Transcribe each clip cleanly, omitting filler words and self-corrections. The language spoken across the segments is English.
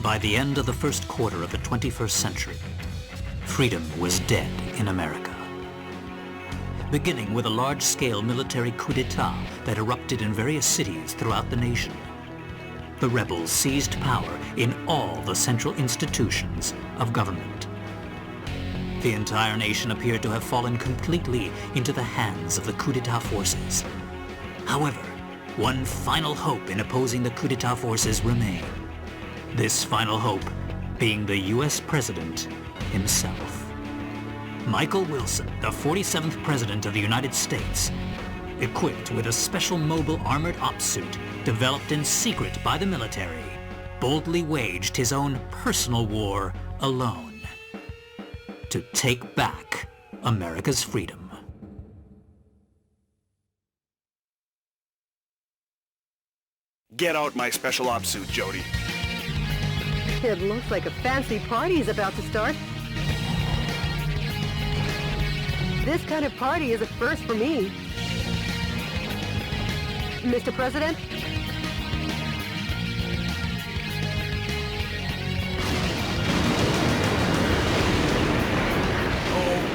By the end of the first quarter of the 21st century, freedom was dead in America. Beginning with a large-scale military coup d'etat that erupted in various cities throughout the nation, the rebels seized power in all the central institutions of government. The entire nation appeared to have fallen completely into the hands of the coup d'etat forces. However, one final hope in opposing the coup d'etat forces remained. This final hope being the U.S. President himself. Michael Wilson, the 47th President of the United States, equipped with a special mobile armored ops suit developed in secret by the military, boldly waged his own personal war alone to take back America's freedom. Get out my special ops suit, Jody. It looks like a fancy party is about to start. This kind of party is a first for me. Mr. President?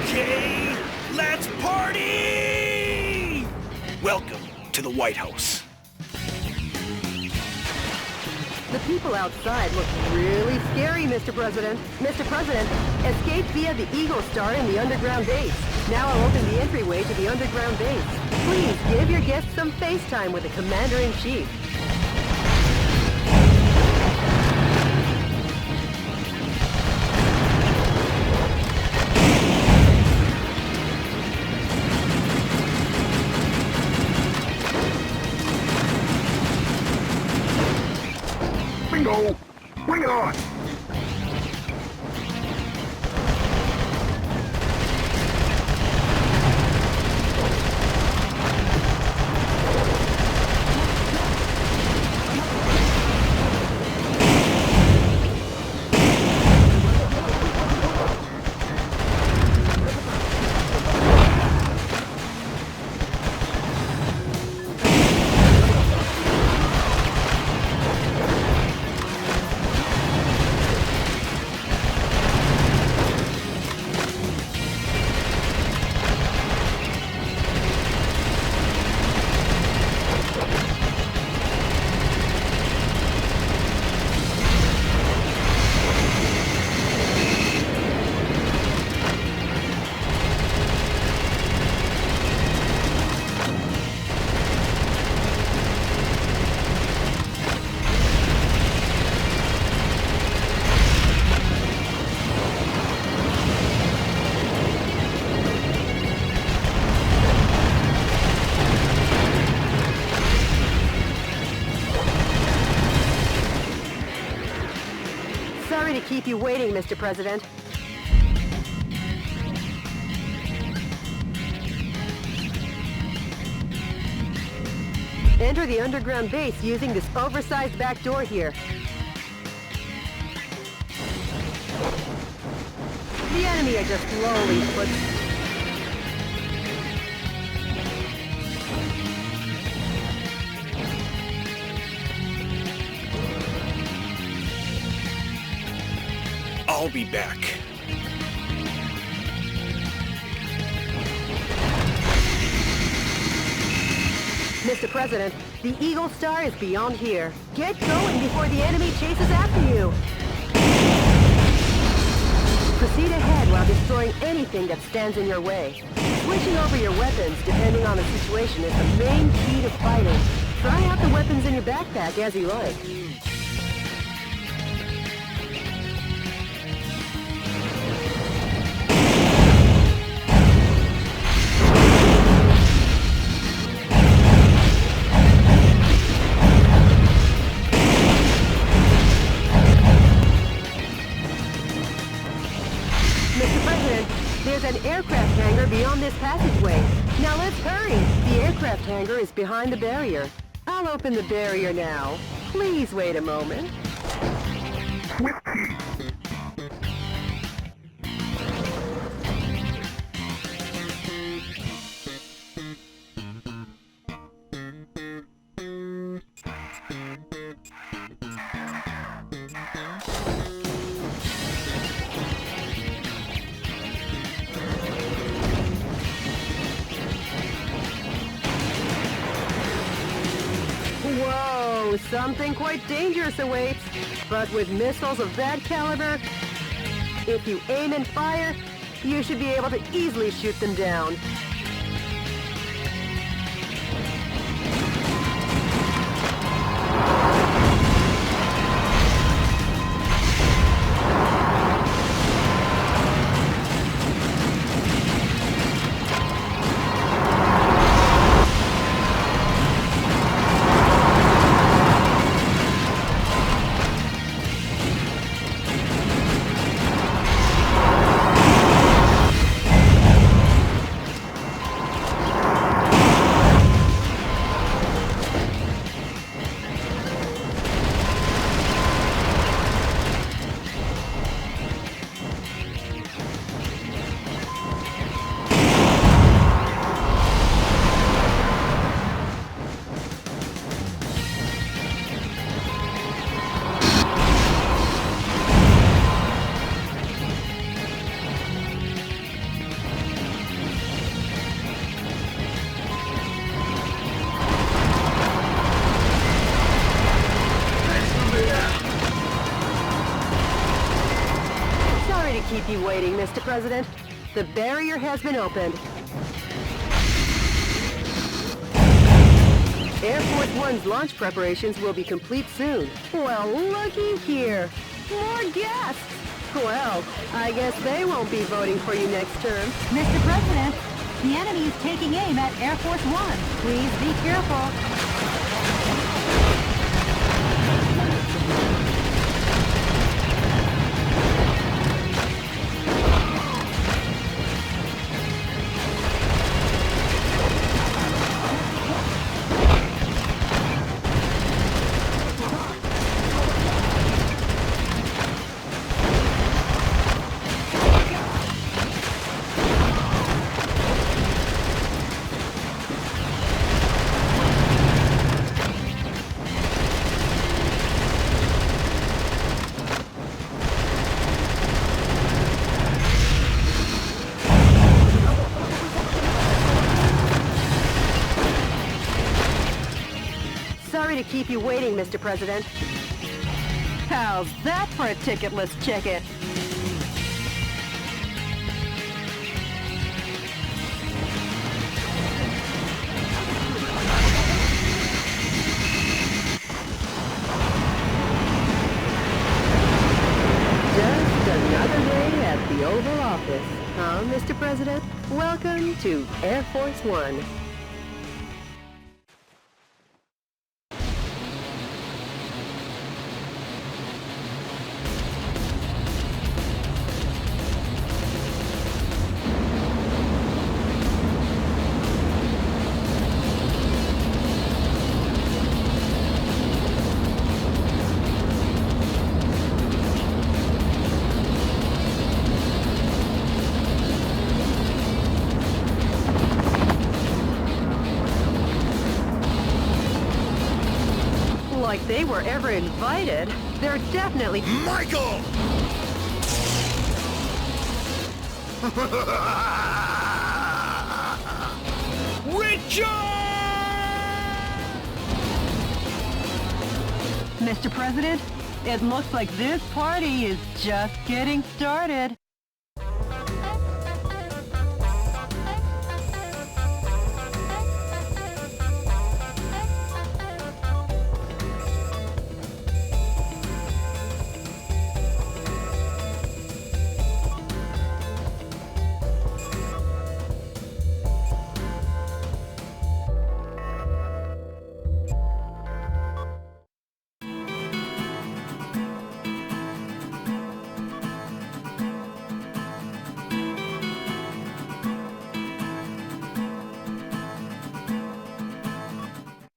Okay, let's party! Welcome to the White House. The people outside look really scary, Mr. President. Mr. President, escape via the Eagle Star in the underground base. Now I'll open the entryway to the underground base. Please give your guests some FaceTime with the Commander-in-Chief. Bingo! Bring it on! Sorry to keep you waiting, Mr. President. Enter the underground base using this oversized back door here. The enemy are just slowly but... I'll be back. Mr. President, the Eagle Star is beyond here. Get going before the enemy chases after you. Proceed ahead while destroying anything that stands in your way. Switching over your weapons, depending on the situation, is the main key to fighting. Try out the weapons in your backpack as you like. Mr. President, there's an aircraft hangar beyond this passageway. Now let's hurry. The aircraft hangar is behind the barrier. I'll open the barrier now. Please wait a moment. something quite dangerous awaits. But with missiles of that caliber, if you aim and fire, you should be able to easily shoot them down. Keep you waiting, Mr. President. The barrier has been opened. Air Force One's launch preparations will be complete soon. Well, looky here. More guests! Well, I guess they won't be voting for you next term. Mr. President, the enemy is taking aim at Air Force One. Please be careful. Sorry to keep you waiting, Mr. President. How's that for a ticketless ticket? Just another day at the Oval Office, huh, Mr. President? Welcome to Air Force One. Like they were ever invited. They're definitely... Michael! Richard! Mr. President, it looks like this party is just getting started.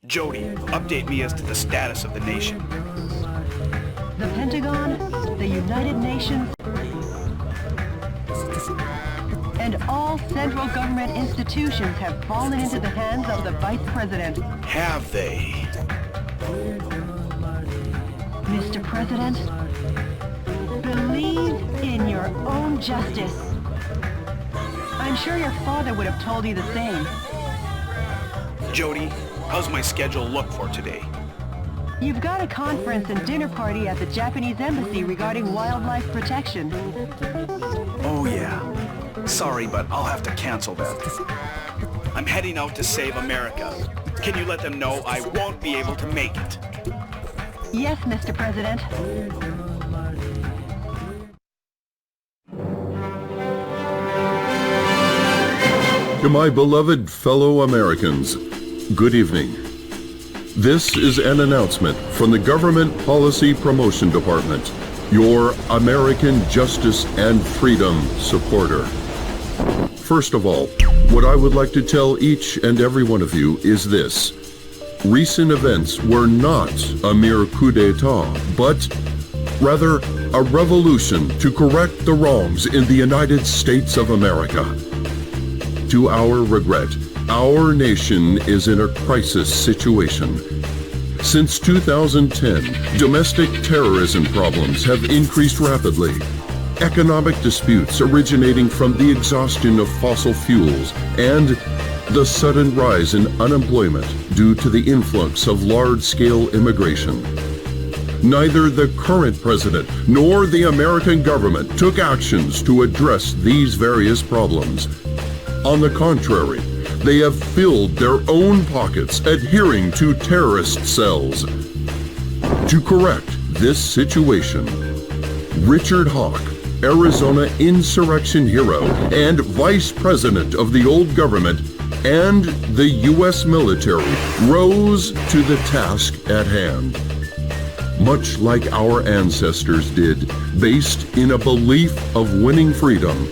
Jody, update me as to the status of the nation. The Pentagon, the United Nations, and all central government institutions have fallen into the hands of the Vice President. Have they? Mr. President, believe in your own justice. I'm sure your father would have told you the same. Jody, how's my schedule look for today? You've got a conference and dinner party at the Japanese embassy regarding wildlife protection. Oh yeah. Sorry, but I'll have to cancel that. I'm heading out to save America. Can you let them know I won't be able to make it? Yes, Mr. President. To my beloved fellow Americans, good evening. This is an announcement from the Government Policy Promotion Department, your American justice and freedom supporter. First of all, what I would like to tell each and every one of you is this. Recent events were not a mere coup d'etat, but rather a revolution to correct the wrongs in the United States of America. To our regret, our nation is in a crisis situation. Since 2010, domestic terrorism problems have increased rapidly. Economic disputes originating from the exhaustion of fossil fuels and the sudden rise in unemployment due to the influx of large-scale immigration. Neither the current president nor the American government took actions to address these various problems. On the contrary, they have filled their own pockets adhering to terrorist cells. To correct this situation, Richard Hawk, Arizona insurrection hero and vice president of the old government, and the U.S. military rose to the task at hand. Much like our ancestors did, based in a belief of winning freedom,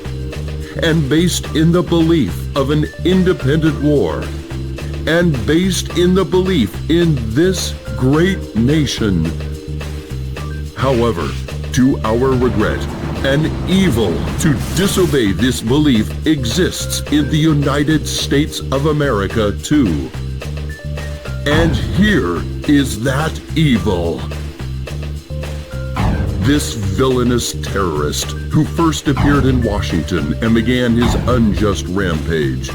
and based in the belief of an independent war, and based in the belief in this great nation. However, to our regret, an evil to disobey this belief exists in the United States of America too. And here is that evil. This villainous terrorist who first appeared in Washington and began his unjust rampage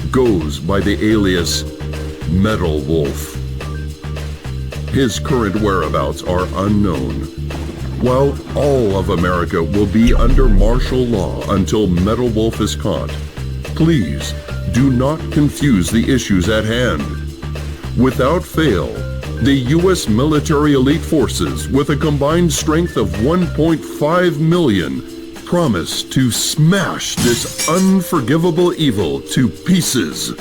goes by the alias Metal Wolf. His current whereabouts are unknown. While all of America will be under martial law until Metal Wolf is caught, please do not confuse the issues at hand. Without fail, the U.S. military elite forces, with a combined strength of 1.5 million, promise to smash this unforgivable evil to pieces.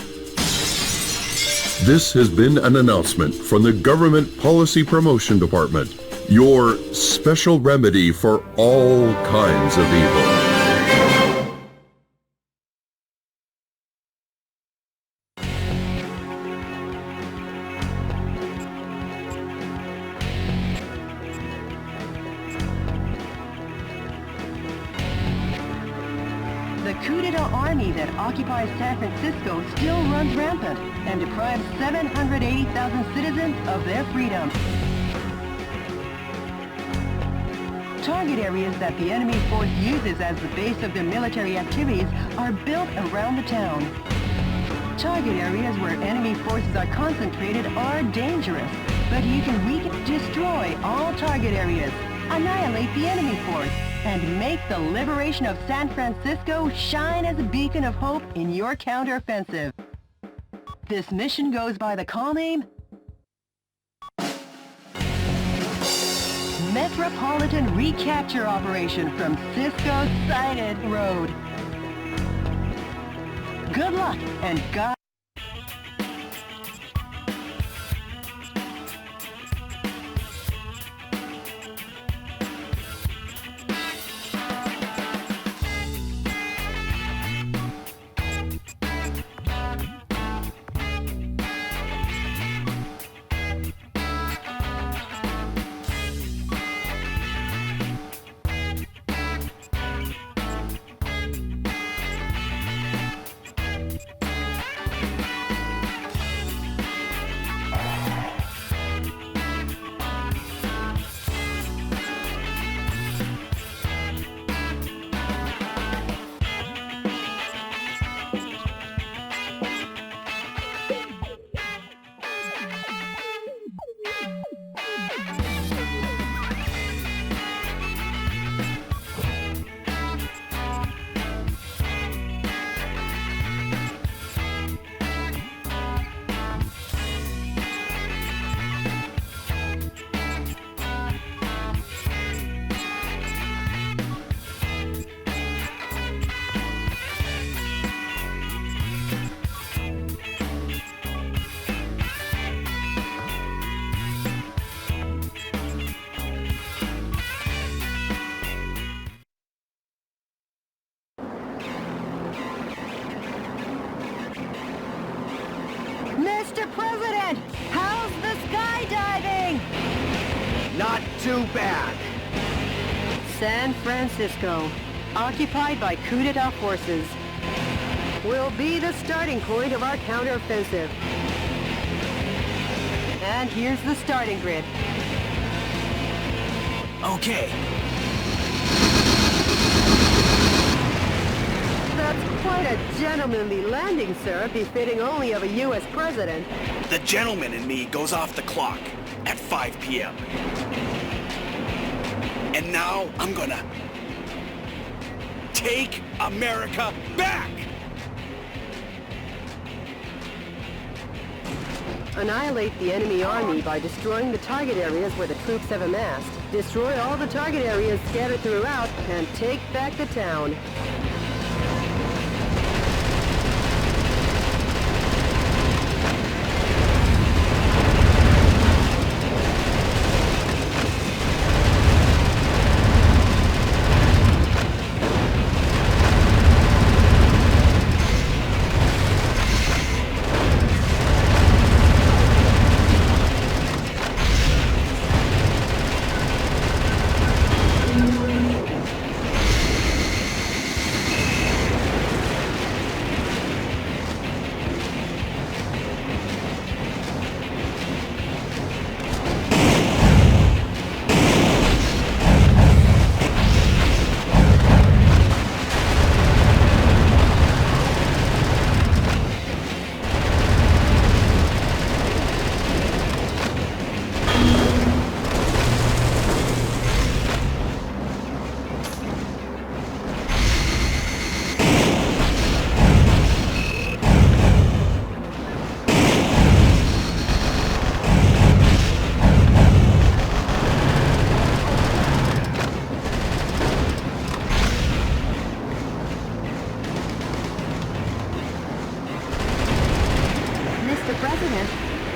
This has been an announcement from the Government Policy Promotion Department, your special remedy for all kinds of evil. The coup d'etat army that occupies San Francisco still runs rampant and deprives 780,000 citizens of their freedom. Target areas that the enemy force uses as the base of their military activities are built around the town. Target areas where enemy forces are concentrated are dangerous, but you can destroy all target areas, annihilate the enemy force, and make the liberation of San Francisco shine as a beacon of hope in your counteroffensive. This mission goes by the call name Metropolitan Recapture Operation from Cisco Sighted Road. Good luck and God. too bad. San Francisco, occupied by coup d'etat forces, will be the starting point of our counteroffensive. And here's the starting grid. Okay. That's quite a gentlemanly landing, sir, befitting only of a U.S. president. The gentleman in me goes off the clock at 5 p.m. And now I'm gonna take America back! Annihilate the enemy army by destroying the target areas where the troops have amassed. Destroy all the target areas scattered throughout, and take back the town.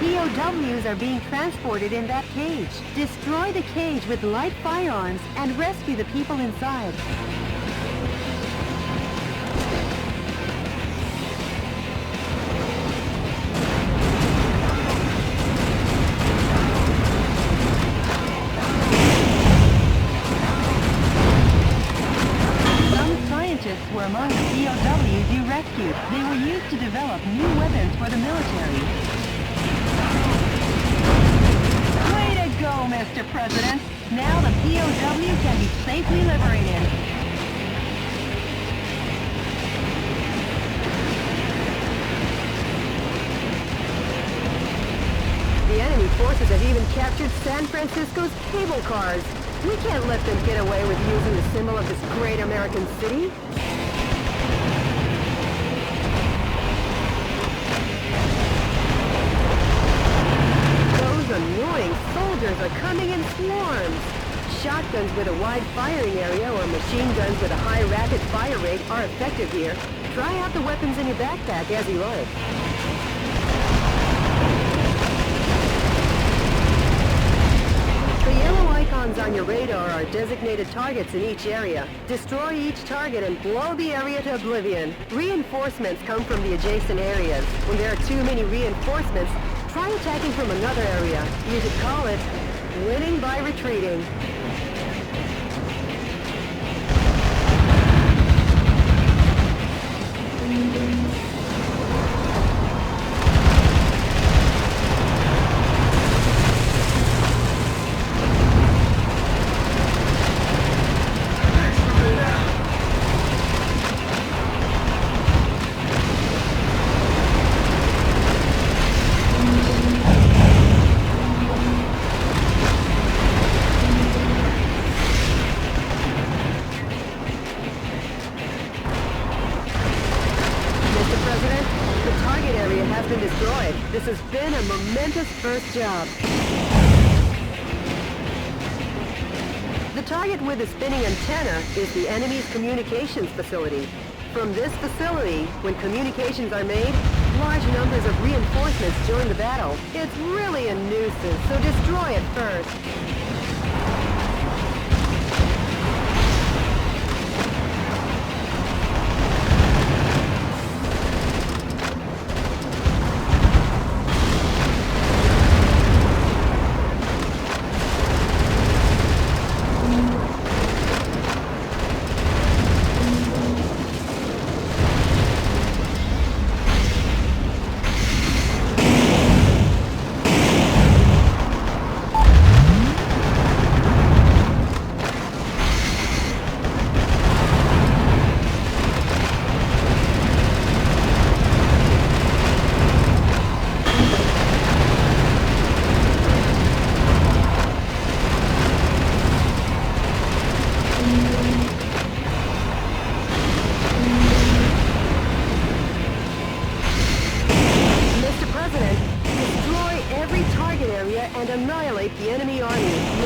POWs are being transported in that cage. Destroy the cage with light firearms and rescue the people inside. Some scientists were among the POWs you rescued. They were used to develop new weapons for the military. Go, Mr. President. Now the POW can be safely liberated. The enemy forces have even captured San Francisco's cable cars. We can't let them get away with using the symbol of this great American city. Annoying soldiers are coming in swarms. Shotguns with a wide firing area or machine guns with a high rapid fire rate are effective here. Try out the weapons in your backpack as you like. The yellow icons on your radar are designated targets in each area. Destroy each target and blow the area to oblivion. Reinforcements come from the adjacent areas. When there are too many reinforcements, try attacking from another area. You could call it winning by retreating. This has been a momentous first job. The target with the spinning antenna is the enemy's communications facility. From this facility, when communications are made, large numbers of reinforcements join the battle. It's really a nuisance, so destroy it first.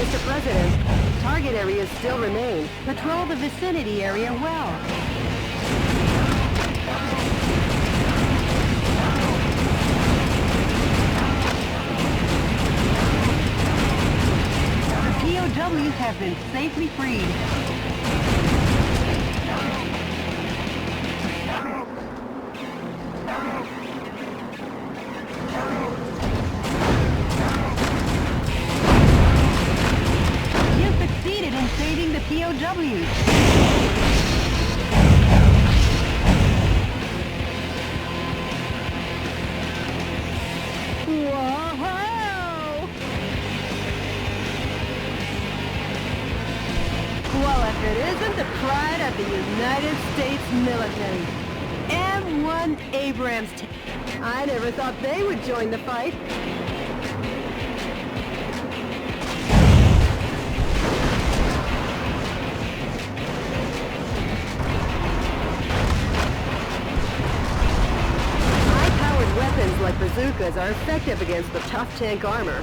Mr. President, target areas still remain. Patrol the vicinity area well. POWs have been safely freed. You succeeded in saving the POWs. Whoa! Well, if it isn't the pride of the United States military. M1 Abrams. I never thought they would join the fight. High-powered weapons like bazookas are effective against the tough tank armor.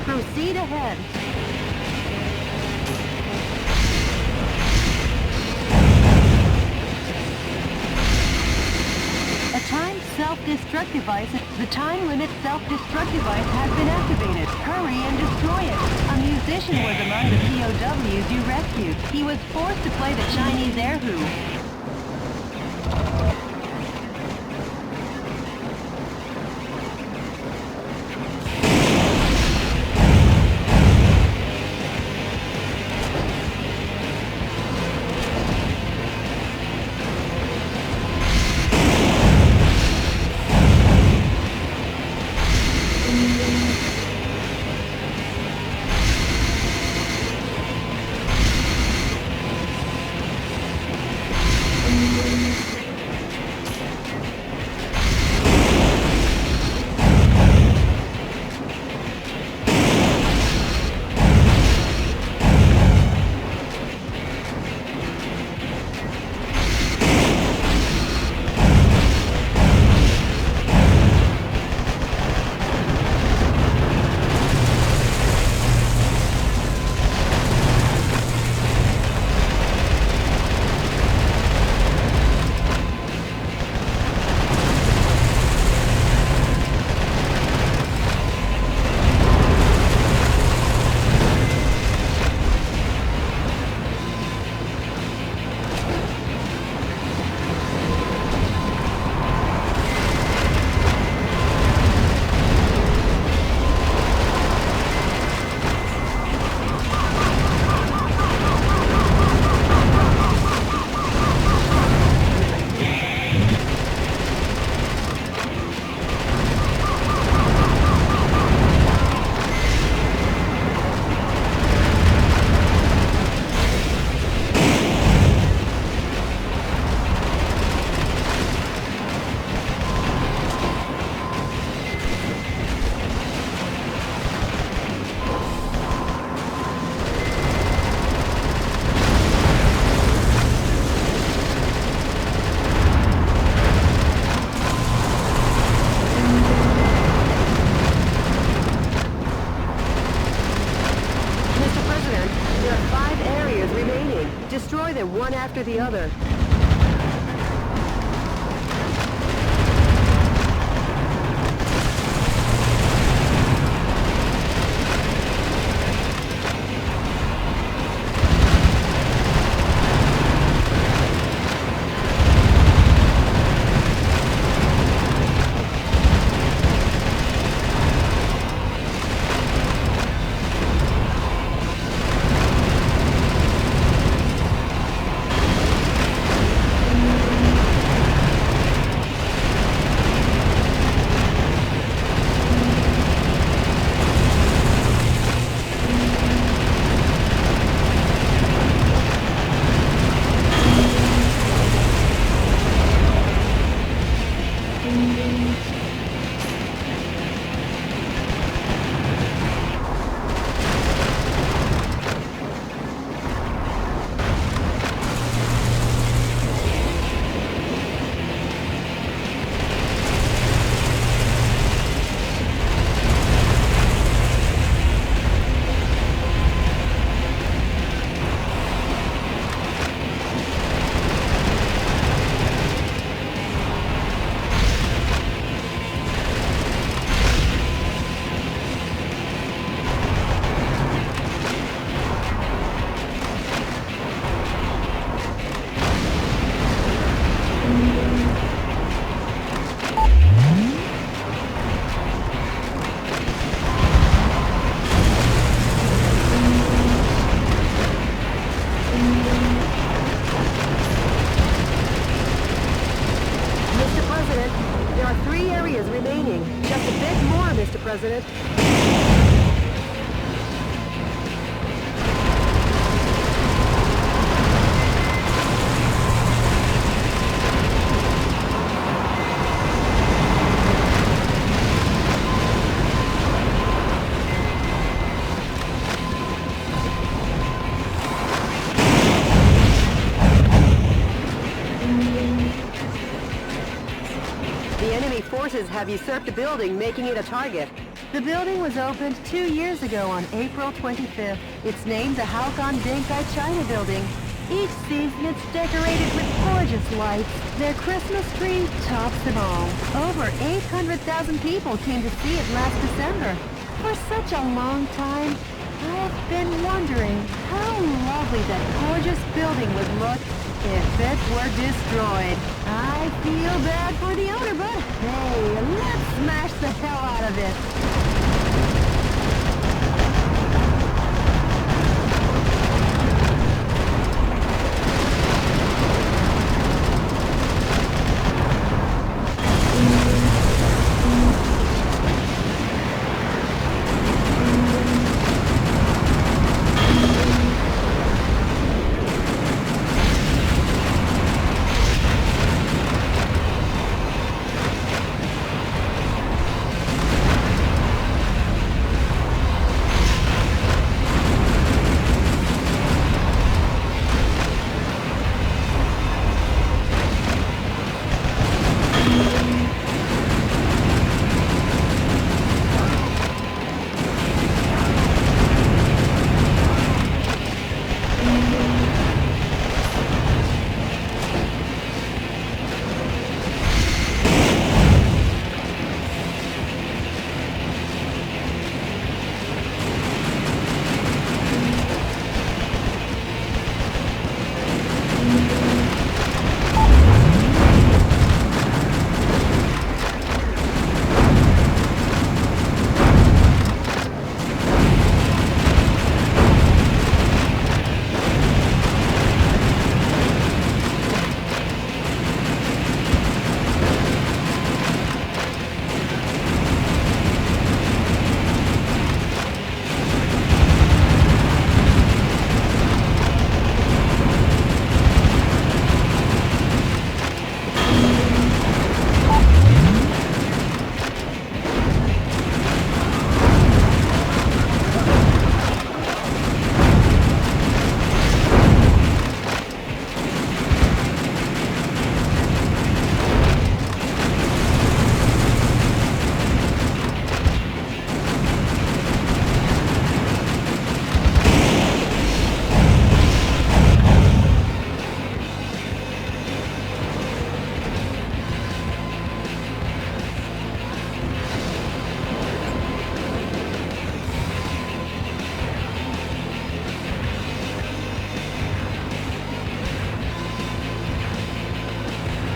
Proceed ahead. A timed self-destruct device. The time limit self-destruct device has been activated. Hurry and destroy it. A musician was among the POWs you rescued. He was forced to play the Chinese air hoop. after the other. President. The enemy forces have usurped the building, making it a target. The building was opened 2 years ago on April 25th. It's named the Halcon Denkai China Building. Each season it's decorated with gorgeous lights. Their Christmas tree tops them all. Over 800,000 people came to see it last December. For such a long time, I've been wondering how lovely that gorgeous building would look if it were destroyed. I feel bad for the owner, but hey, let's smash the hell out of it.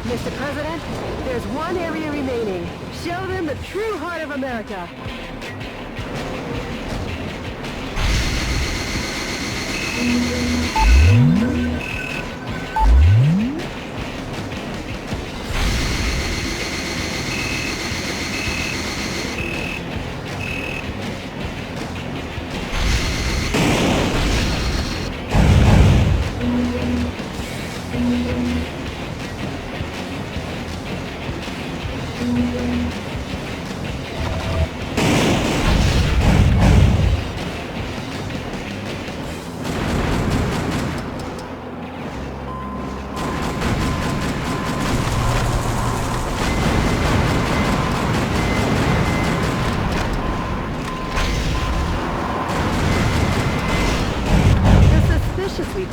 Mr. President, there's one area remaining. Show them the true heart of America.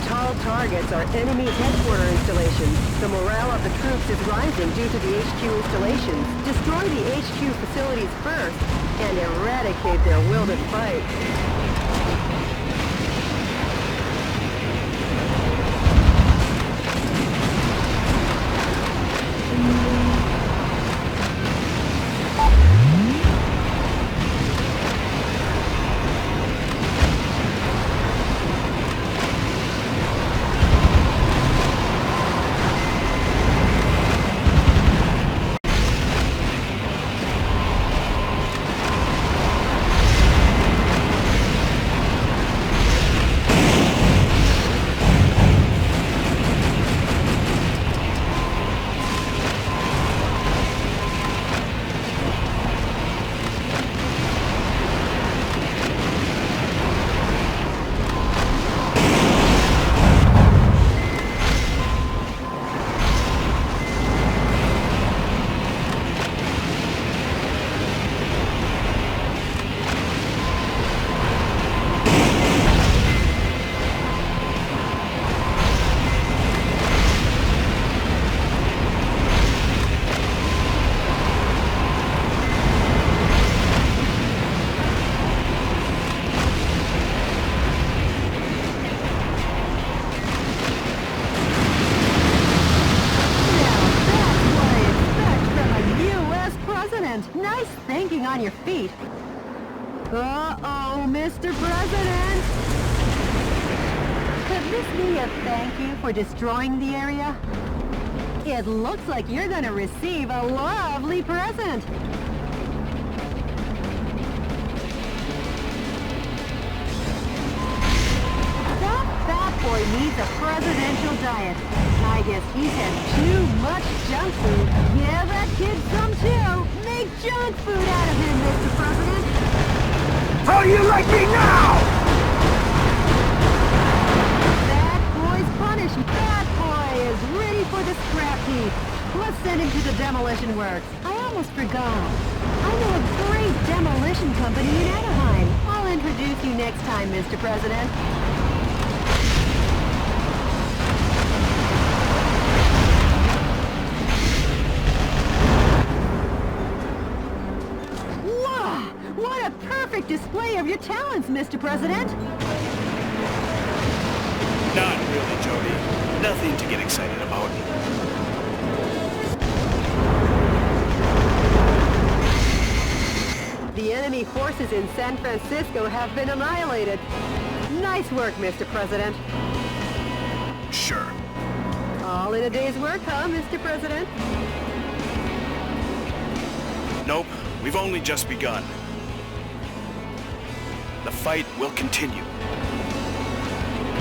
Tall targets are enemy headquarter installations. The morale of the troops is rising due to the HQ installations. Destroy the HQ facilities first and eradicate their will to fight. Nice thinking on your feet. Uh-oh, Mr. President! Could this be a thank you for destroying the area? It looks like you're gonna receive a lovely present. That fat boy needs a presidential diet. I guess he's had too much junk food. Give that kid some too. Make junk food out of him, Mr. President. How do you like me now? That boy's punished. That boy is ready for the scrap heap. Let's send him to the demolition works. I almost forgot. I know a great demolition company in Anaheim. I'll introduce you next time, Mr. President. What a perfect display of your talents, Mr. President! Not really, Jody. Nothing to get excited about. The enemy forces in San Francisco have been annihilated. Nice work, Mr. President. Sure. All in a day's work, huh, Mr. President? Nope, we've only just begun. The fight will continue.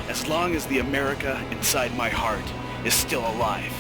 As long as the America inside my heart is still alive.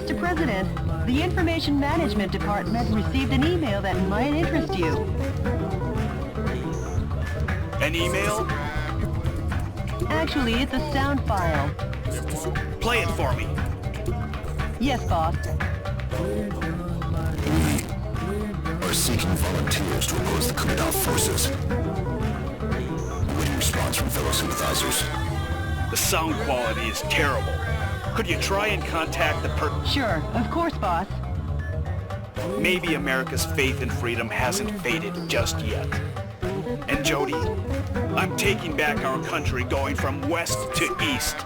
Mr. President, the Information Management Department received an email that might interest you. An email? Actually, it's a sound file. Play it for me. Yes, boss. We are seeking volunteers to oppose the coup d'etat forces. Waiting response from fellow sympathizers. The sound quality is terrible. Could you try and contact the Sure, of course, boss. Maybe America's faith in freedom hasn't faded just yet. And Jody, I'm taking back our country, going from west to east.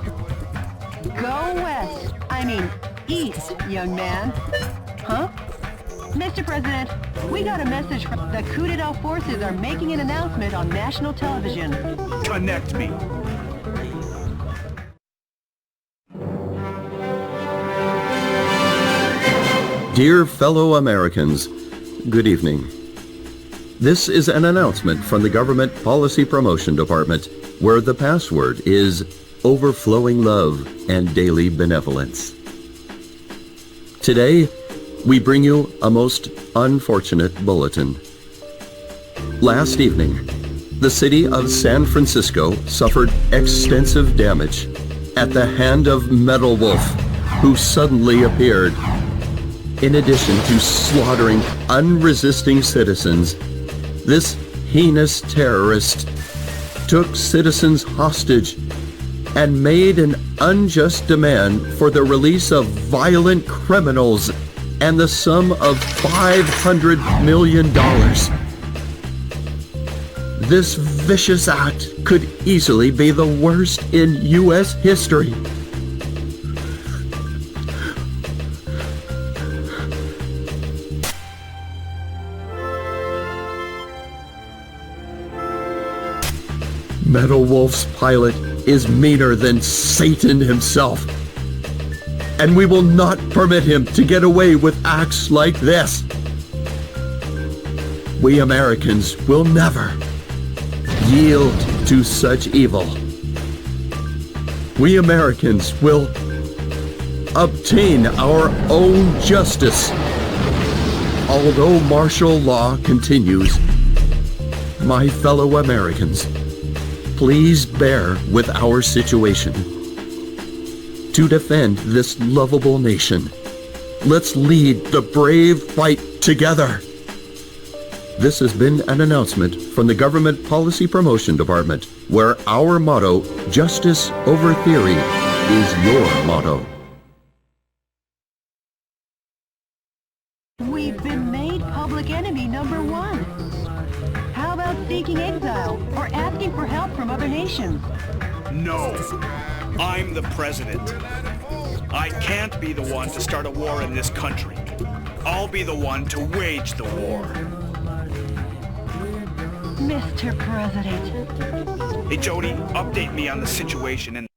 Go west. I mean, east, young man. Huh? Mr. President, we got a message from the coup d'etat forces are making an announcement on national television. Connect me. Dear fellow Americans, good evening. This is an announcement from the Government Policy Promotion Department, where the password is overflowing love and daily benevolence. Today, we bring you a most unfortunate bulletin. Last evening, the city of San Francisco suffered extensive damage at the hand of Metal Wolf, who suddenly appeared. In addition to slaughtering unresisting citizens, this heinous terrorist took citizens hostage and made an unjust demand for the release of violent criminals and the sum of $500 million. This vicious act could easily be the worst in U.S. history. Metal Wolf's pilot is meaner than Satan himself. And we will not permit him to get away with acts like this. We Americans will never yield to such evil. We Americans will obtain our own justice. Although martial law continues, my fellow Americans, please bear with our situation. To defend this lovable nation, let's lead the brave fight together. This has been an announcement from the Government Policy Promotion Department, where our motto, justice over theory, is your motto. We've been made public enemy number one. How about seeking exile or asking for help from other nations? No. I'm the president. I can't be the one to start a war in this country. I'll be the one to wage the war. Mr. President. Hey, Jody, update me on the situation and